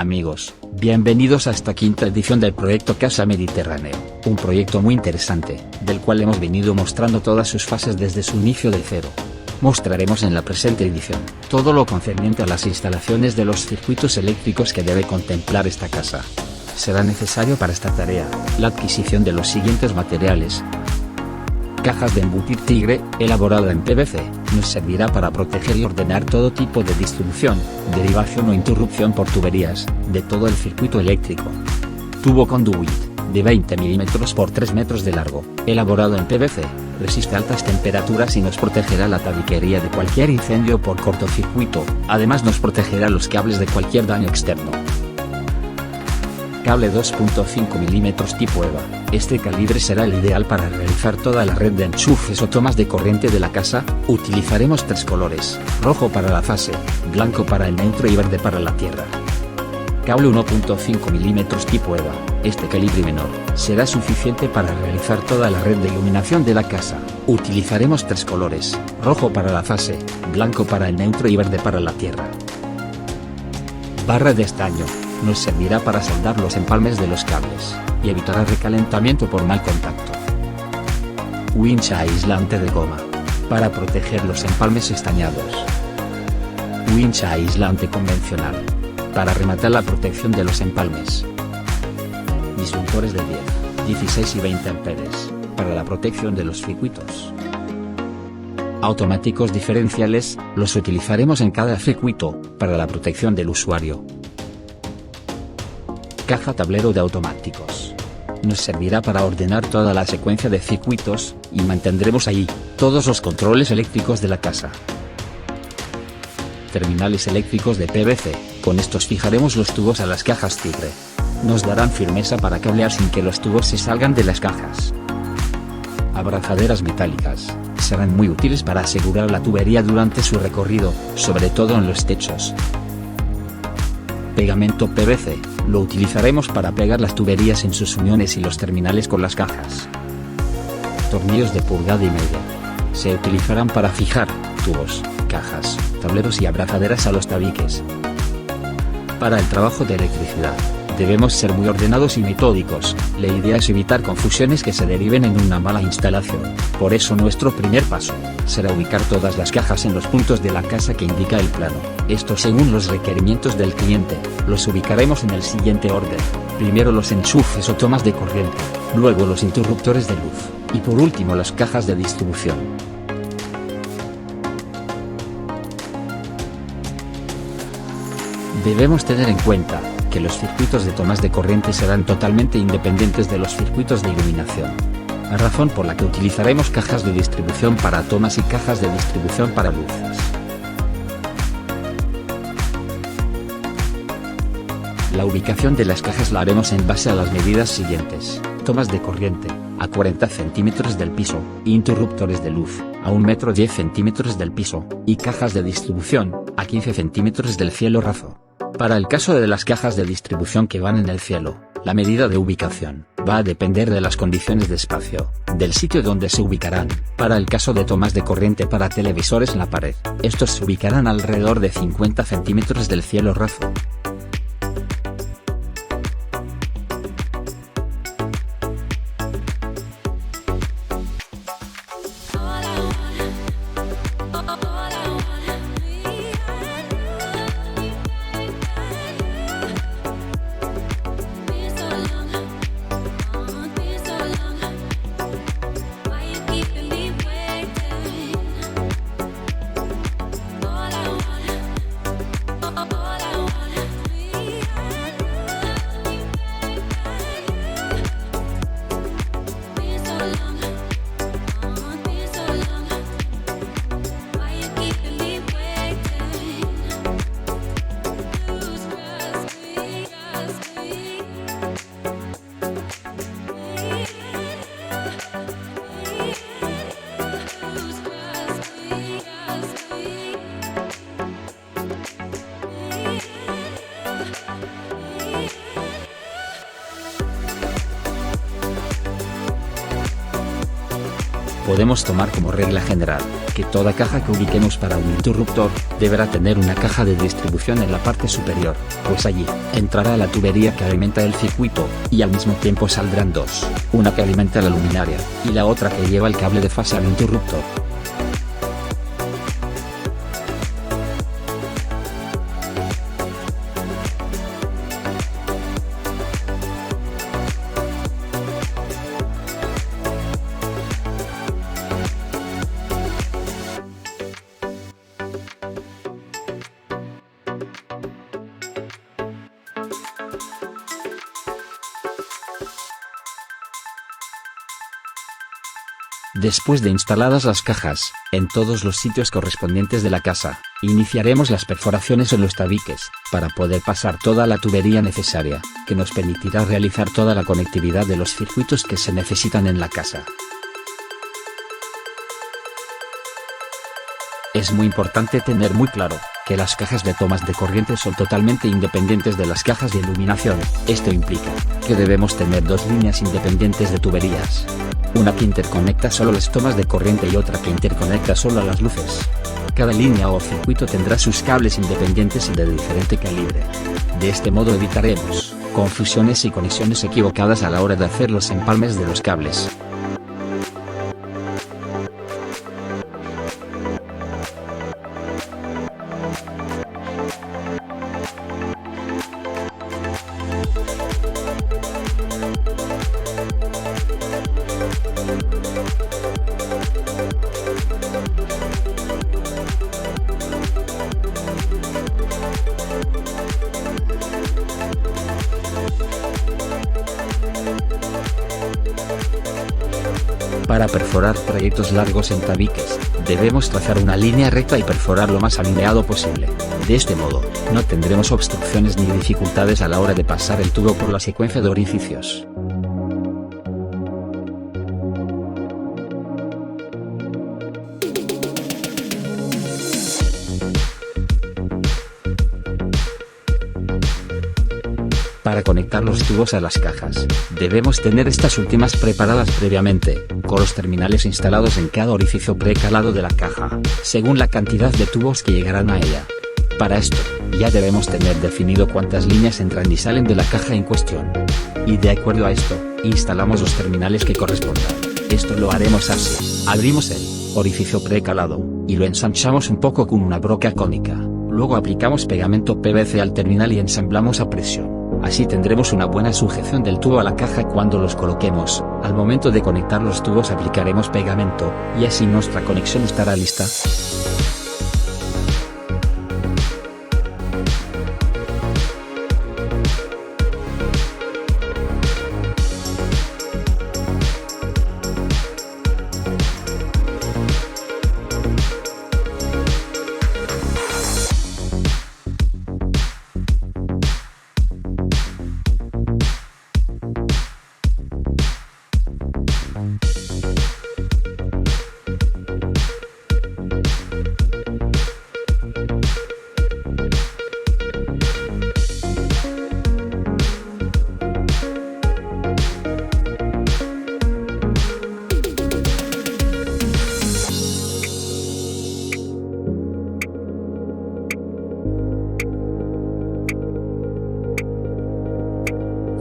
Amigos, bienvenidos a esta quinta edición del proyecto Casa Mediterráneo, un proyecto muy interesante, del cual hemos venido mostrando todas sus fases desde su inicio de cero. Mostraremos en la presente edición, todo lo concerniente a las instalaciones de los circuitos eléctricos que debe contemplar esta casa. Será necesario para esta tarea, la adquisición de los siguientes materiales. Cajas de embutir Tigre, elaborada en PVC, nos servirá para proteger y ordenar todo tipo de distribución, derivación o interrupción por tuberías, de todo el circuito eléctrico. Tubo conduit, de 20 mm por 3 metros de largo, elaborado en PVC, resiste altas temperaturas y nos protegerá la tabiquería de cualquier incendio por cortocircuito, además nos protegerá los cables de cualquier daño externo. Cable 2.5 mm tipo EVA, este calibre será el ideal para realizar toda la red de enchufes o tomas de corriente de la casa. Utilizaremos 3 colores, rojo para la fase, blanco para el neutro y verde para la tierra. Cable 1.5 mm tipo EVA, este calibre menor, será suficiente para realizar toda la red de iluminación de la casa. Utilizaremos 3 colores, rojo para la fase, blanco para el neutro y verde para la tierra. Barra de estaño, nos servirá para soldar los empalmes de los cables, y evitará recalentamiento por mal contacto. Winch aislante de goma, para proteger los empalmes estañados. Winch aislante convencional, para rematar la protección de los empalmes. Disyuntores de 10, 16 y 20 amperes, para la protección de los circuitos. Automáticos diferenciales, los utilizaremos en cada circuito, para la protección del usuario. Caja tablero de automáticos. Nos servirá para ordenar toda la secuencia de circuitos, y mantendremos allí todos los controles eléctricos de la casa. Terminales eléctricos de PVC, con estos fijaremos los tubos a las cajas Tigre. Nos darán firmeza para cablear sin que los tubos se salgan de las cajas. Abrazaderas metálicas, serán muy útiles para asegurar la tubería durante su recorrido, sobre todo en los techos. Pegamento PVC, lo utilizaremos para pegar las tuberías en sus uniones y los terminales con las cajas. Tornillos de pulgada y media, se utilizarán para fijar tubos, cajas, tableros y abrazaderas a los tabiques. Para el trabajo de electricidad, debemos ser muy ordenados y metódicos. La idea es evitar confusiones que se deriven en una mala instalación. Por eso nuestro primer paso será ubicar todas las cajas en los puntos de la casa que indica el plano. Esto según los requerimientos del cliente. Los ubicaremos en el siguiente orden: primero los enchufes o tomas de corriente, luego los interruptores de luz, y por último las cajas de distribución. Debemos tener en cuenta que los circuitos de tomas de corriente serán totalmente independientes de los circuitos de iluminación, razón por la que utilizaremos cajas de distribución para tomas y cajas de distribución para luces. La ubicación de las cajas la haremos en base a las medidas siguientes: tomas de corriente, a 40 centímetros del piso, interruptores de luz, a 1,10 centímetros del piso, y cajas de distribución, a 15 centímetros del cielo raso. Para el caso de las cajas de distribución que van en el cielo, la medida de ubicación va a depender de las condiciones de espacio, del sitio donde se ubicarán. Para el caso de tomas de corriente para televisores en la pared, estos se ubicarán alrededor de 50 centímetros del cielo raso. Podemos tomar como regla general, que toda caja que ubiquemos para un interruptor, deberá tener una caja de distribución en la parte superior, pues allí, entrará la tubería que alimenta el circuito, y al mismo tiempo saldrán dos, una que alimenta la luminaria, y la otra que lleva el cable de fase al interruptor. Después de instaladas las cajas, en todos los sitios correspondientes de la casa, iniciaremos las perforaciones en los tabiques, para poder pasar toda la tubería necesaria, que nos permitirá realizar toda la conectividad de los circuitos que se necesitan en la casa. Es muy importante tener muy claro, que las cajas de tomas de corriente son totalmente independientes de las cajas de iluminación. Esto implica, que debemos tener dos líneas independientes de tuberías. Una que interconecta solo las tomas de corriente y otra que interconecta solo a las luces. Cada línea o circuito tendrá sus cables independientes y de diferente calibre. De este modo evitaremos confusiones y conexiones equivocadas a la hora de hacer los empalmes de los cables. Para perforar trayectos largos en tabiques, debemos trazar una línea recta y perforar lo más alineado posible. De este modo, no tendremos obstrucciones ni dificultades a la hora de pasar el tubo por la secuencia de orificios. Para conectar los tubos a las cajas, debemos tener estas últimas preparadas previamente, con los terminales instalados en cada orificio precalado de la caja, según la cantidad de tubos que llegarán a ella. Para esto, ya debemos tener definido cuántas líneas entran y salen de la caja en cuestión. Y de acuerdo a esto, instalamos los terminales que correspondan. Esto lo haremos así: abrimos el orificio precalado, y lo ensanchamos un poco con una broca cónica, luego aplicamos pegamento PVC al terminal y ensamblamos a presión. Así tendremos una buena sujeción del tubo a la caja cuando los coloquemos. Al momento de conectar los tubos aplicaremos pegamento, y así nuestra conexión estará lista.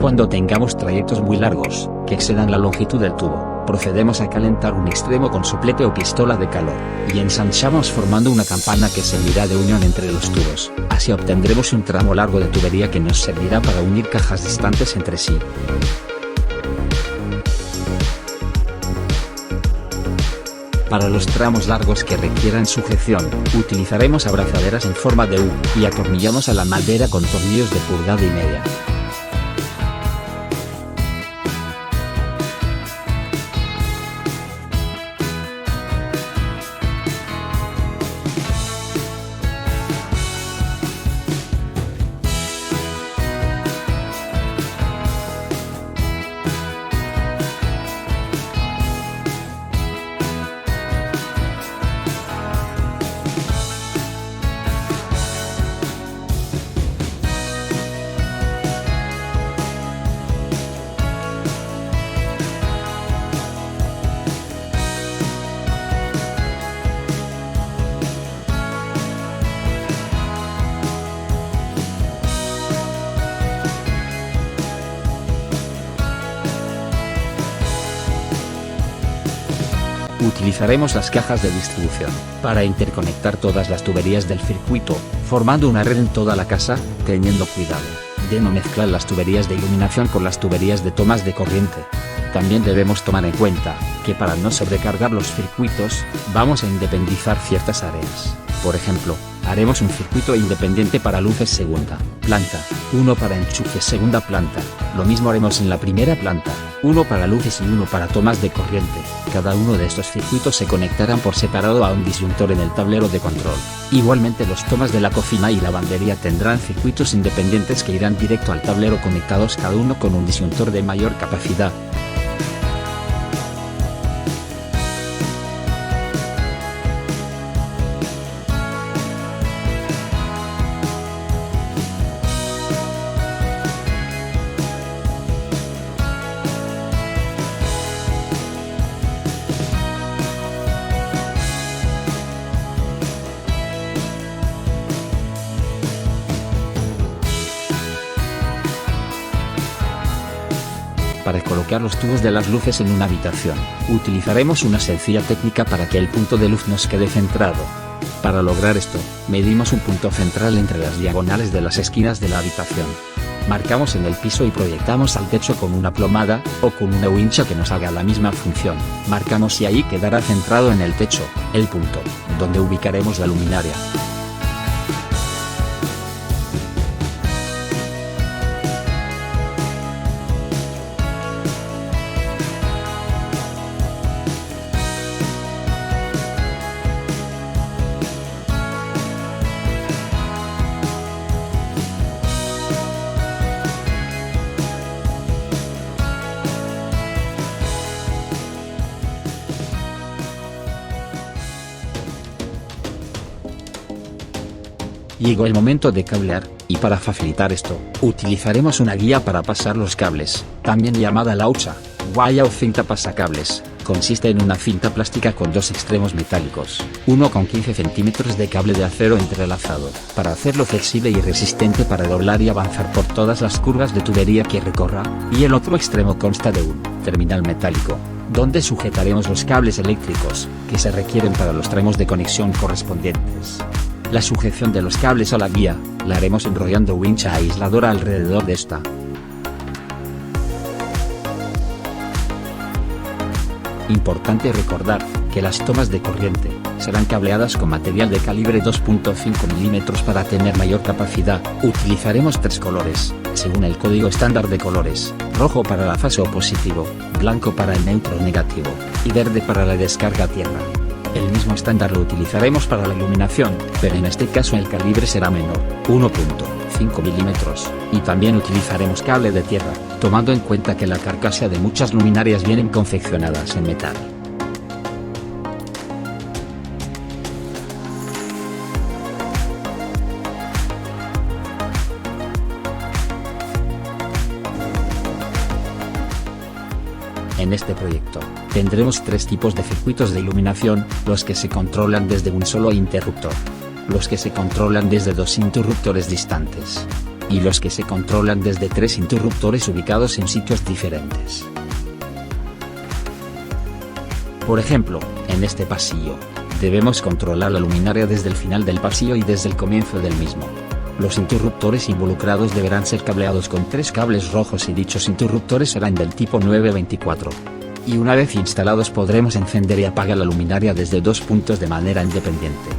Cuando tengamos trayectos muy largos, que excedan la longitud del tubo, procedemos a calentar un extremo con soplete o pistola de calor, y ensanchamos formando una campana que servirá de unión entre los tubos. Así obtendremos un tramo largo de tubería que nos servirá para unir cajas distantes entre sí. Para los tramos largos que requieran sujeción, utilizaremos abrazaderas en forma de U, y atornillamos a la madera con tornillos de 1,5 pulgadas. Utilizaremos las cajas de distribución para interconectar todas las tuberías del circuito, formando una red en toda la casa, teniendo cuidado de no mezclar las tuberías de iluminación con las tuberías de tomas de corriente. También debemos tomar en cuenta que para no sobrecargar los circuitos, vamos a independizar ciertas áreas. Por ejemplo, haremos un circuito independiente para luces segunda planta, uno para enchufes segunda planta. Lo mismo haremos en la primera planta, uno para luces y uno para tomas de corriente. Cada uno de estos circuitos se conectarán por separado a un disyuntor en el tablero de control. Igualmente los tomas de la cocina y lavandería tendrán circuitos independientes que irán directo al tablero conectados cada uno con un disyuntor de mayor capacidad. Para colocar los tubos de las luces en una habitación, utilizaremos una sencilla técnica para que el punto de luz nos quede centrado. Para lograr esto, medimos un punto central entre las diagonales de las esquinas de la habitación. Marcamos en el piso y proyectamos al techo con una plomada, o con una wincha que nos haga la misma función. Marcamos y ahí quedará centrado en el techo, el punto, donde ubicaremos la luminaria. Llegó el momento de cablear, y para facilitar esto, utilizaremos una guía para pasar los cables, también llamada laucha, guaya o cinta pasacables. Consiste en una cinta plástica con dos extremos metálicos, uno con 15 centímetros de cable de acero entrelazado, para hacerlo flexible y resistente para doblar y avanzar por todas las curvas de tubería que recorra, y el otro extremo consta de un terminal metálico, donde sujetaremos los cables eléctricos, que se requieren para los tramos de conexión correspondientes. La sujeción de los cables a la guía, la haremos enrollando wincha aisladora alrededor de esta. Importante recordar, que las tomas de corriente, serán cableadas con material de calibre 2.5 mm para tener mayor capacidad. Utilizaremos 3 colores, según el código estándar de colores: rojo para la fase o positivo, blanco para el neutro o negativo, y verde para la descarga a tierra. El mismo estándar lo utilizaremos para la iluminación, pero en este caso el calibre será menor, 1.5 mm, y también utilizaremos cable de tierra, tomando en cuenta que la carcasa de muchas luminarias vienen confeccionadas en metal. En este proyecto, tendremos 3 tipos de circuitos de iluminación: los que se controlan desde un solo interruptor, los que se controlan desde 2 interruptores distantes, y los que se controlan desde 3 interruptores ubicados en sitios diferentes. Por ejemplo, en este pasillo, debemos controlar la luminaria desde el final del pasillo y desde el comienzo del mismo. Los interruptores involucrados deberán ser cableados con 3 cables rojos y dichos interruptores serán del tipo 924. Y una vez instalados podremos encender y apagar la luminaria desde 2 puntos de manera independiente.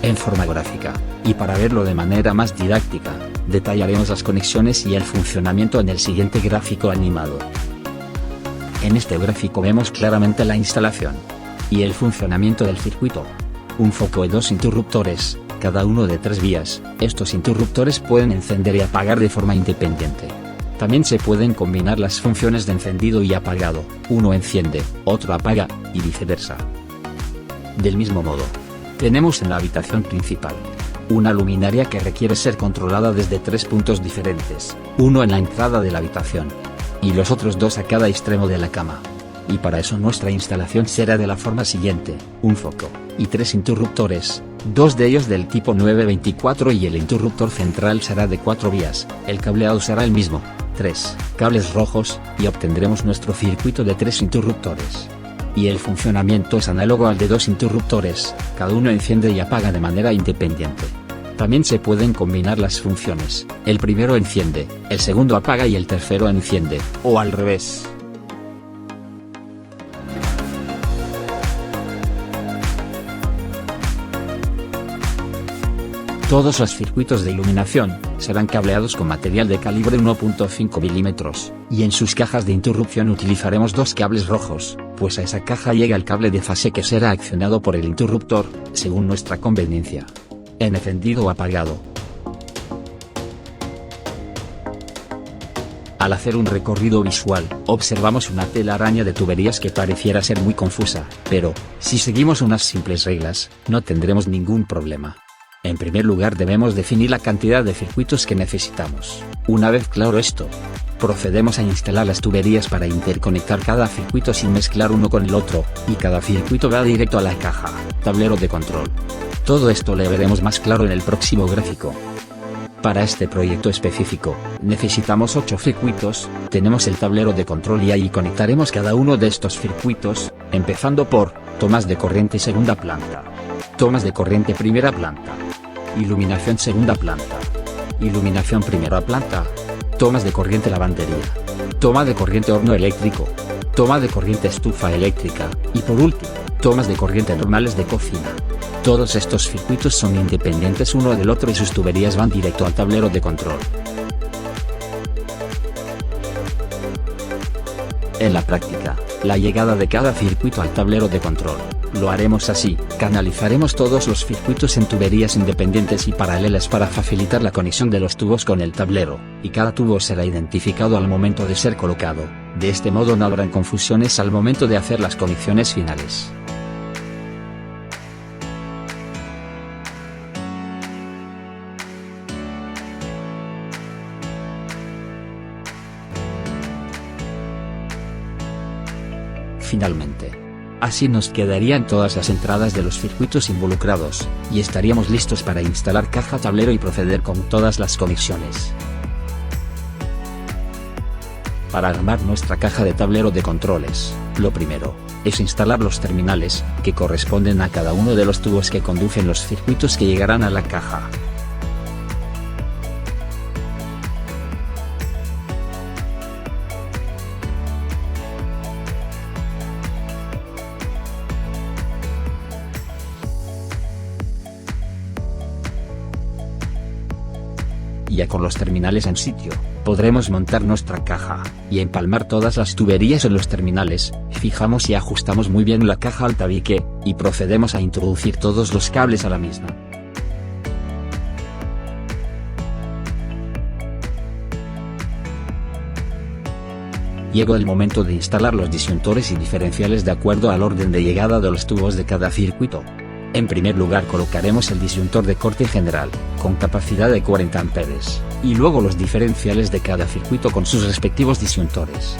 En forma gráfica, y para verlo de manera más didáctica, detallaremos las conexiones y el funcionamiento en el siguiente gráfico animado. En este gráfico vemos claramente la instalación y el funcionamiento del circuito. Un foco y 2 interruptores, cada uno de 3 vías. Estos interruptores pueden encender y apagar de forma independiente. También se pueden combinar las funciones de encendido y apagado, uno enciende, otro apaga, y viceversa. Del mismo modo, tenemos en la habitación principal una luminaria que requiere ser controlada desde 3 puntos diferentes, uno en la entrada de la habitación, y los otros 2 a cada extremo de la cama. y para eso nuestra instalación será de la forma siguiente: un foco, y 3 interruptores, 2 de ellos del tipo 924 y el interruptor central será de 4 vías, el cableado será el mismo, 3 cables rojos, y obtendremos nuestro circuito de 3 interruptores. Y el funcionamiento es análogo al de 2 interruptores, cada uno enciende y apaga de manera independiente. También se pueden combinar las funciones: el primero enciende, el segundo apaga y el tercero enciende, o al revés. Todos los circuitos de iluminación serán cableados con material de calibre 1.5 mm, y en sus cajas de interrupción utilizaremos 2 cables rojos, pues a esa caja llega el cable de fase que será accionado por el interruptor, según nuestra conveniencia, en encendido o apagado. Al hacer un recorrido visual, observamos una telaraña de tuberías que pareciera ser muy confusa, pero, si seguimos unas simples reglas, no tendremos ningún problema. En primer lugar debemos definir la cantidad de circuitos que necesitamos. Una vez claro esto, procedemos a instalar las tuberías para interconectar cada circuito sin mezclar uno con el otro, y cada circuito va directo a la caja, tablero de control. Todo esto lo veremos más claro en el próximo gráfico. Para este proyecto específico, necesitamos 8 circuitos, tenemos el tablero de control y ahí conectaremos cada uno de estos circuitos, empezando por tomas de corriente segunda planta, tomas de corriente primera planta, iluminación segunda planta, iluminación primera planta, tomas de corriente lavandería, toma de corriente horno eléctrico, toma de corriente estufa eléctrica, y por último, tomas de corriente normales de cocina. Todos estos circuitos son independientes uno del otro y sus tuberías van directo al tablero de control. En la práctica, la llegada de cada circuito al tablero de control, lo haremos así: canalizaremos todos los circuitos en tuberías independientes y paralelas para facilitar la conexión de los tubos con el tablero, y cada tubo será identificado al momento de ser colocado. De este modo no habrán confusiones al momento de hacer las conexiones finales. Finalmente, así nos quedarían todas las entradas de los circuitos involucrados, y estaríamos listos para instalar caja tablero y proceder con todas las conexiones. Para armar nuestra caja de tablero de controles, lo primero es instalar los terminales, que corresponden a cada uno de los tubos que conducen los circuitos que llegarán a la caja. Ya con los terminales en sitio, podremos montar nuestra caja, y empalmar todas las tuberías en los terminales, fijamos y ajustamos muy bien la caja al tabique, y procedemos a introducir todos los cables a la misma. Llegó el momento de instalar los disyuntores y diferenciales de acuerdo al orden de llegada de los tubos de cada circuito. En primer lugar colocaremos el disyuntor de corte general, con capacidad de 40 amperes, y luego los diferenciales de cada circuito con sus respectivos disyuntores.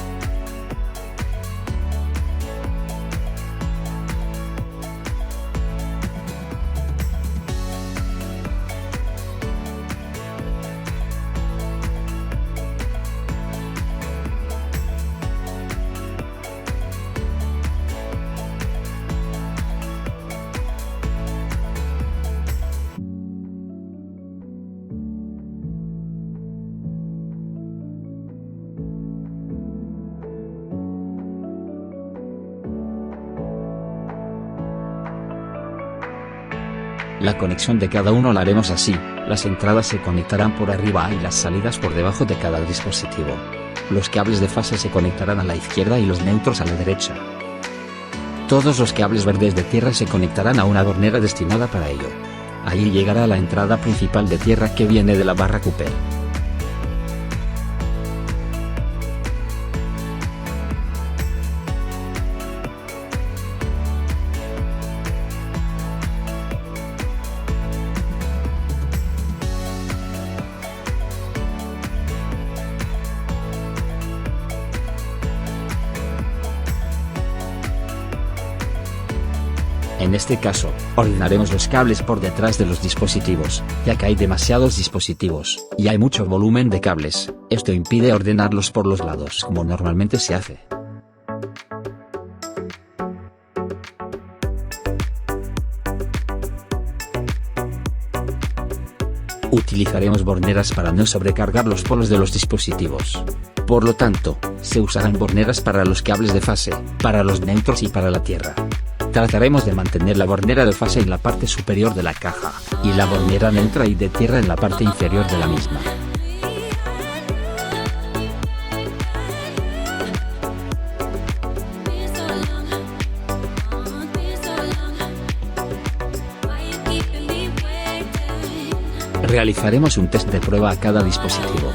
La conexión de cada uno la haremos así: las entradas se conectarán por arriba y las salidas por debajo de cada dispositivo. Los cables de fase se conectarán a la izquierda y los neutros a la derecha. Todos los cables verdes de tierra se conectarán a una adornera destinada para ello. Allí llegará la entrada principal de tierra que viene de la barra Cooper. En este caso, ordenaremos los cables por detrás de los dispositivos, ya que hay demasiados dispositivos, y hay mucho volumen de cables. Esto impide ordenarlos por los lados como normalmente se hace. Utilizaremos borneras para no sobrecargar los polos de los dispositivos. Por lo tanto, se usarán borneras para los cables de fase, para los neutros y para la tierra. Trataremos de mantener la bornera de fase en la parte superior de la caja, y la bornera neutra y de tierra en la parte inferior de la misma. Realizaremos un test de prueba a cada dispositivo.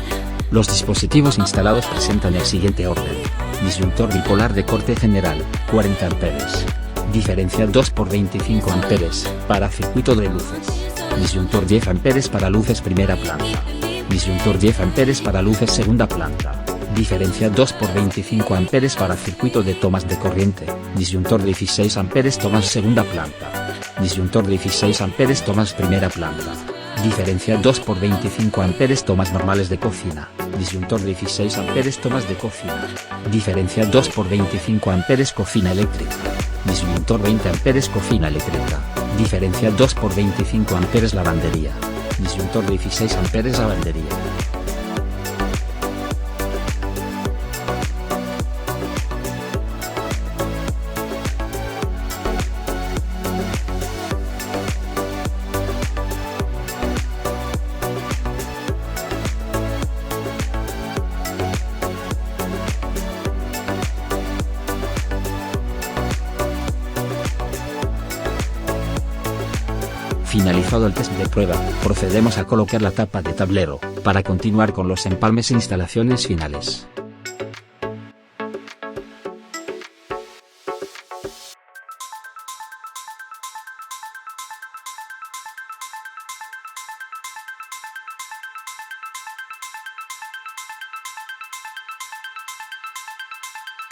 Los dispositivos instalados presentan el siguiente orden: disyuntor bipolar de corte general, 40 amperes. Diferencia 2x25 amperes, para circuito de luces. Disyuntor 10 amperes para luces primera planta. Disyuntor 10 amperes para luces segunda planta. Diferencia 2x25 amperes para circuito de tomas de corriente. Disyuntor 16 amperes tomas segunda planta. Disyuntor 16 amperes tomas primera planta. Diferencia 2x25 amperes tomas normales de cocina. Disyuntor 16 amperes tomas de cocina. Diferencia 2x25 amperes cocina eléctrica. Disyuntor 20 amperes cocina eléctrica. Diferencia 2x25 amperes lavandería. Disyuntor 16 amperes lavandería. Finalizado el test de prueba, procedemos a colocar la tapa de tablero, para continuar con los empalmes e instalaciones finales.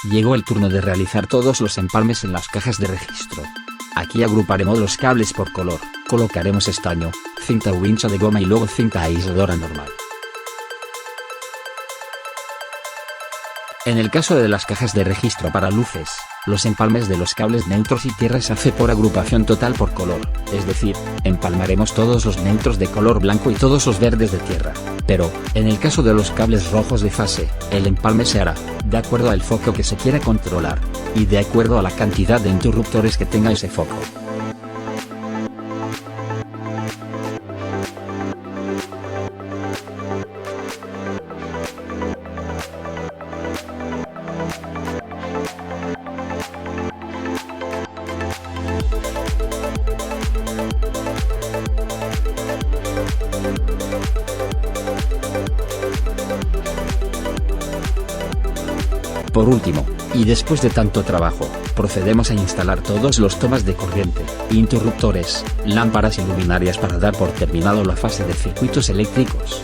Llegó el turno de realizar todos los empalmes en las cajas de registro. Aquí agruparemos los cables por color, colocaremos estaño, cinta o wincha de goma y luego cinta aisladora normal. En el caso de las cajas de registro para luces, los empalmes de los cables neutros y tierra se hace por agrupación total por color, es decir, empalmaremos todos los neutros de color blanco y todos los verdes de tierra. Pero, en el caso de los cables rojos de fase, el empalme se hará, de acuerdo al foco que se quiera controlar, y de acuerdo a la cantidad de interruptores que tenga ese foco. Por último, y después de tanto trabajo, procedemos a instalar todos los tomas de corriente, interruptores, lámparas y luminarias para dar por terminado la fase de circuitos eléctricos.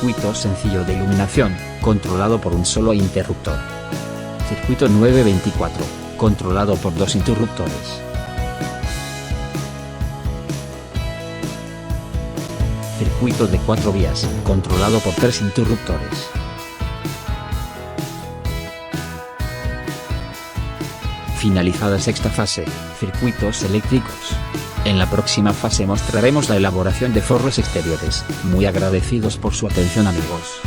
Circuito sencillo de iluminación, controlado por un solo interruptor. Circuito 924, controlado por dos interruptores. Circuito de 4 vías, controlado por 3 interruptores. Finalizada sexta fase, circuitos eléctricos. En la próxima fase mostraremos la elaboración de forros exteriores. Muy agradecidos por su atención, amigos.